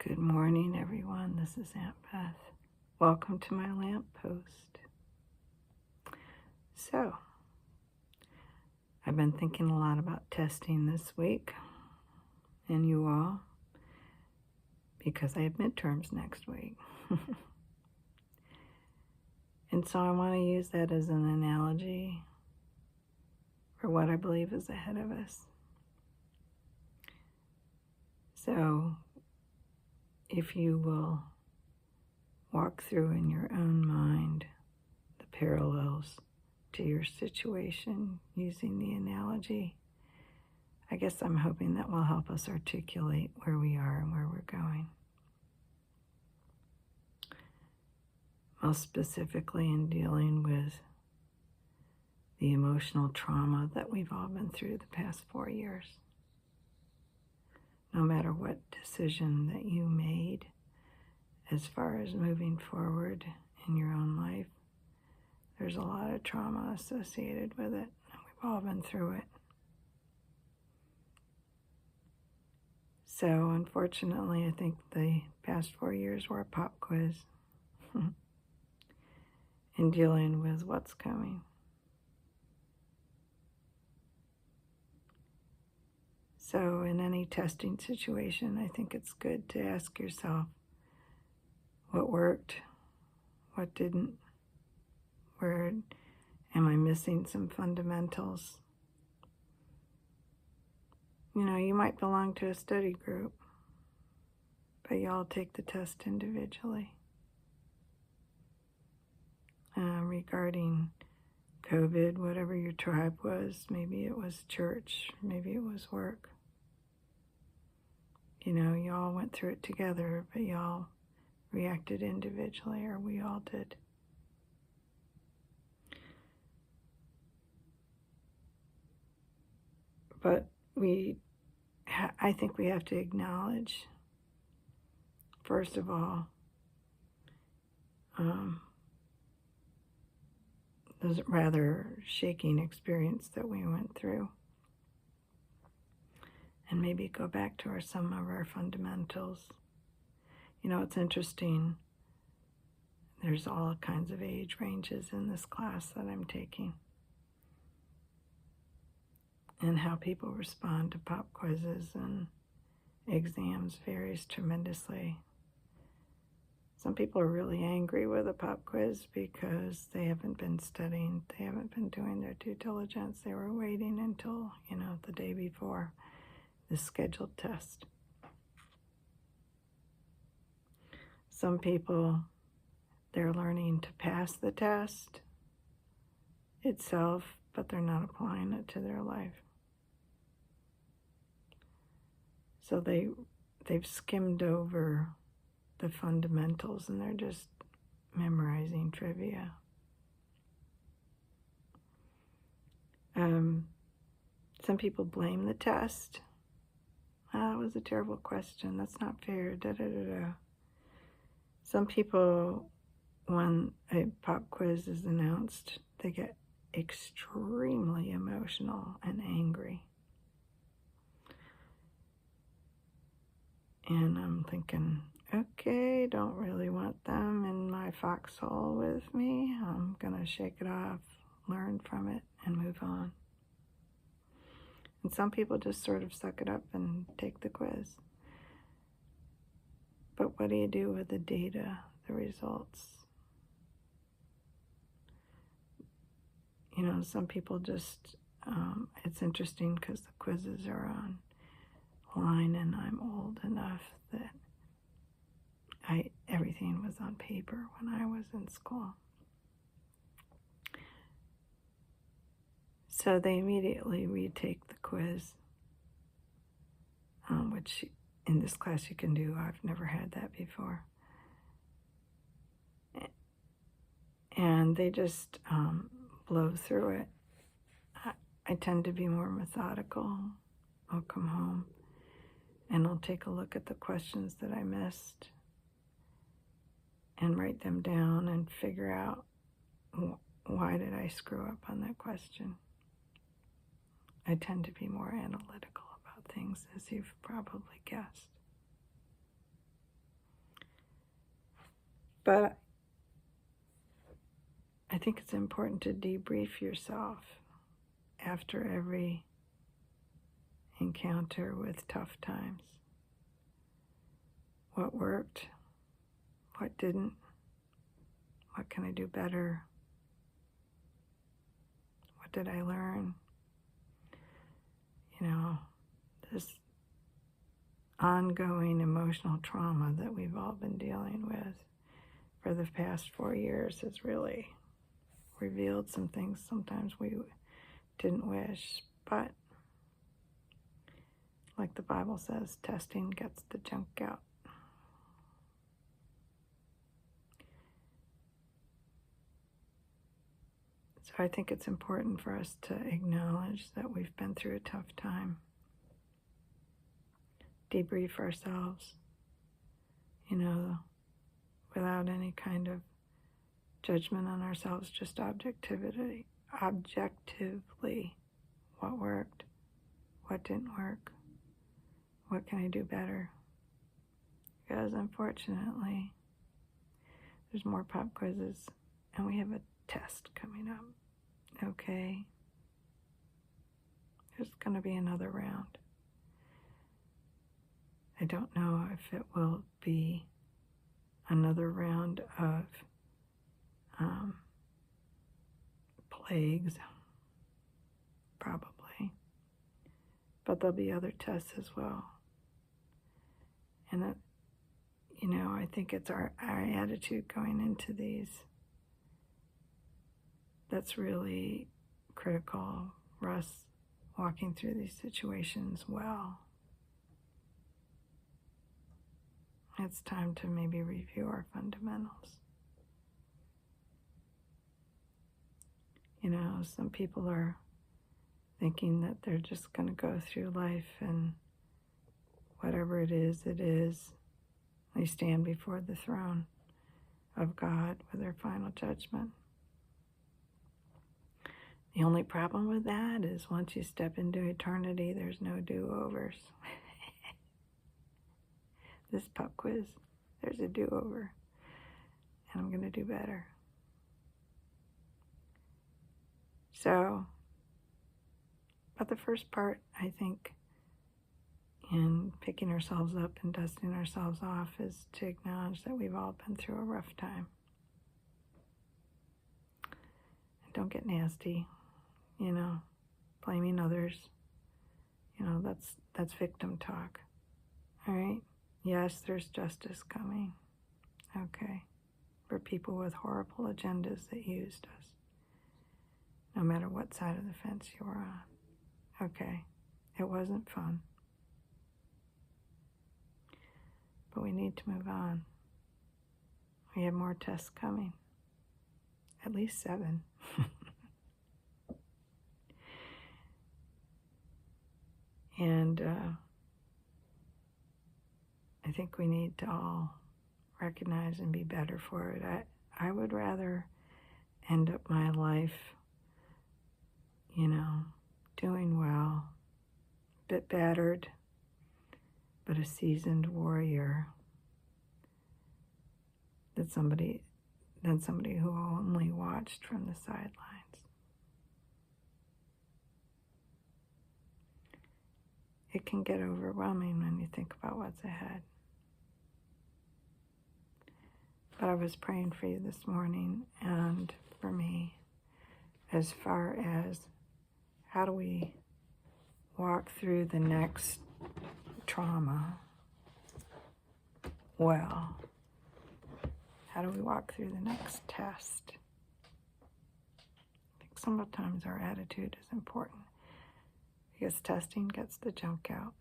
Good morning, everyone. This is Aunt Beth. Welcome to my lamppost. So, I've been thinking a lot about testing this week, and you all, because I have midterms next week. And so I want to use that as an analogy for what I believe is ahead of us. So, if you will walk through in your own mind the parallels to your situation using the analogy, I guess I'm hoping that will help us articulate where we are and where we're going. Most specifically in dealing with the emotional trauma that we've all been through the past 4 years. No matter what decision that you made as far as moving forward in your own life, there's a lot of trauma associated with it, and we've all been through it. So, unfortunately, I think the past 4 years were a pop quiz in dealing with what's coming. So, in any testing situation, I think it's good to ask yourself what worked, what didn't, where am I missing some fundamentals? You know, you might belong to a study group, but you all take the test individually. Regarding COVID, whatever your tribe was, maybe it was church, maybe it was work. You know, you all went through it together, but you all reacted individually, or we all did. But I think we have to acknowledge, first of all, the rather shaking experience that we went through, and maybe go back to some of our fundamentals. You know, it's interesting. There's all kinds of age ranges in this class that I'm taking, and how people respond to pop quizzes and exams varies tremendously. Some people are really angry with a pop quiz because they haven't been studying, they haven't been doing their due diligence. They were waiting until, the day before the scheduled test. Some people, they're learning to pass the test itself, but they're not applying it to their life. So they've skimmed over the fundamentals and they're just memorizing trivia. Some people blame the test. That was a terrible question. That's not fair. Some people, when a pop quiz is announced, they get extremely emotional and angry. And I'm thinking, okay, don't really want them in my foxhole with me. I'm going to shake it off, learn from it, and move on. And some people just sort of suck it up and take the quiz. But what do you do with the data, the results? You know, some people just, it's interesting because the quizzes are online, and I'm old enough that everything was on paper when I was in school. So they immediately retake the quiz, which in this class you can do. I've never had that before. And they just blow through it. I tend to be more methodical. I'll come home and I'll take a look at the questions that I missed and write them down and figure out why did I screw up on that question. I tend to be more analytical about things, as you've probably guessed. But I think it's important to debrief yourself after every encounter with tough times. What worked? What didn't? What can I do better? What did I learn? You know, this ongoing emotional trauma that we've all been dealing with for the past 4 years has really revealed some things sometimes we didn't wish. But like the Bible says, testing gets the junk out. So I think it's important for us to acknowledge that we've been through a tough time. Debrief ourselves, without any kind of judgment on ourselves, just objectively, what worked, what didn't work, what can I do better? Because unfortunately, there's more pop quizzes and we have a test coming up, okay? There's going to be another round. I don't know if it will be another round of plagues, probably, but there'll be other tests as well. And I think it's our attitude going into these that's really critical for us walking through these situations well. It's time to maybe review our fundamentals. Some people are thinking that they're just going to go through life and whatever it is, they stand before the throne of God with their final judgment. The only problem with that is once you step into eternity, there's no do-overs. This pop quiz, there's a do-over, and I'm going to do better. So, but the first part, I think, in picking ourselves up and dusting ourselves off is to acknowledge that we've all been through a rough time. And don't get nasty, blaming others. That's victim talk. All right? Yes, there's justice coming. Okay. For people with horrible agendas that used us. No matter what side of the fence you were on. Okay. It wasn't fun. But we need to move on. We have more tests coming. At least 7. And I think we need to all recognize and be better for it. I would rather end up my life, doing well, a bit battered, but a seasoned warrior than somebody who only watched from the sidelines. It can get overwhelming when you think about what's ahead. But I was praying for you this morning and for me as far as how do we walk through the next trauma well? How do we walk through the next test? I think sometimes our attitude is important because testing gets the junk out.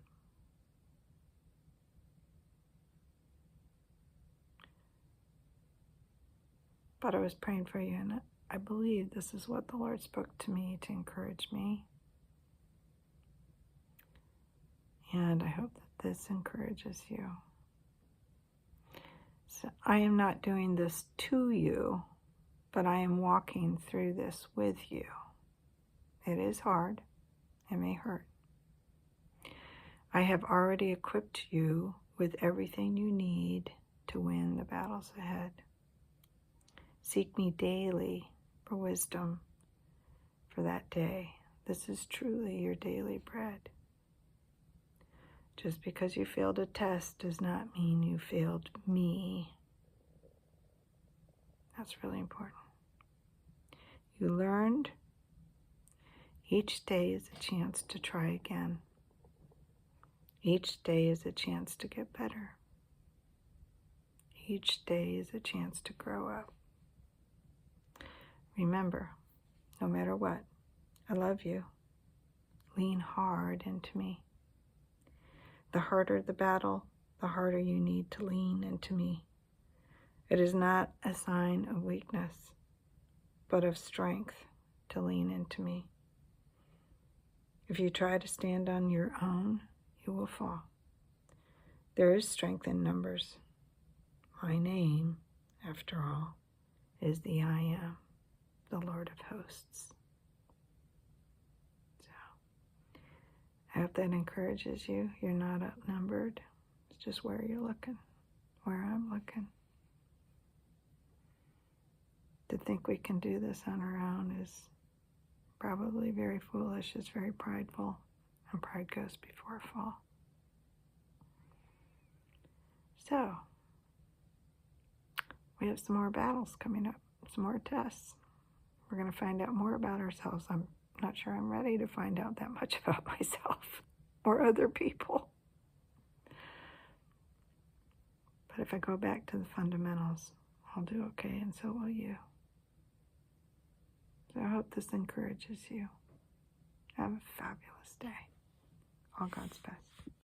But I was praying for you, and I believe this is what the Lord spoke to me to encourage me. And I hope that this encourages you. So I am not doing this to you, but I am walking through this with you. It is hard. It may hurt. I have already equipped you with everything you need to win the battles ahead. Seek me daily for wisdom for that day. This is truly your daily bread. Just because you failed a test does not mean you failed me. That's really important. You learned. Each day is a chance to try again. Each day is a chance to get better. Each day is a chance to grow up. Remember, no matter what, I love you. Lean hard into me. The harder the battle, the harder you need to lean into me. It is not a sign of weakness, but of strength to lean into me. If you try to stand on your own, you will fall. There is strength in numbers. My name, after all, is the I Am, the Lord of hosts. So, I hope that encourages you. You're not outnumbered. It's just where you're looking, where I'm looking. To think we can do this on our own is probably very foolish. It's very prideful, and pride goes before a fall. So, we have some more battles coming up, some more tests. We're going to find out more about ourselves. I'm not sure I'm ready to find out that much about myself or other people. But if I go back to the fundamentals, I'll do okay, and so will you. So I hope this encourages you. Have a fabulous day. All God's best.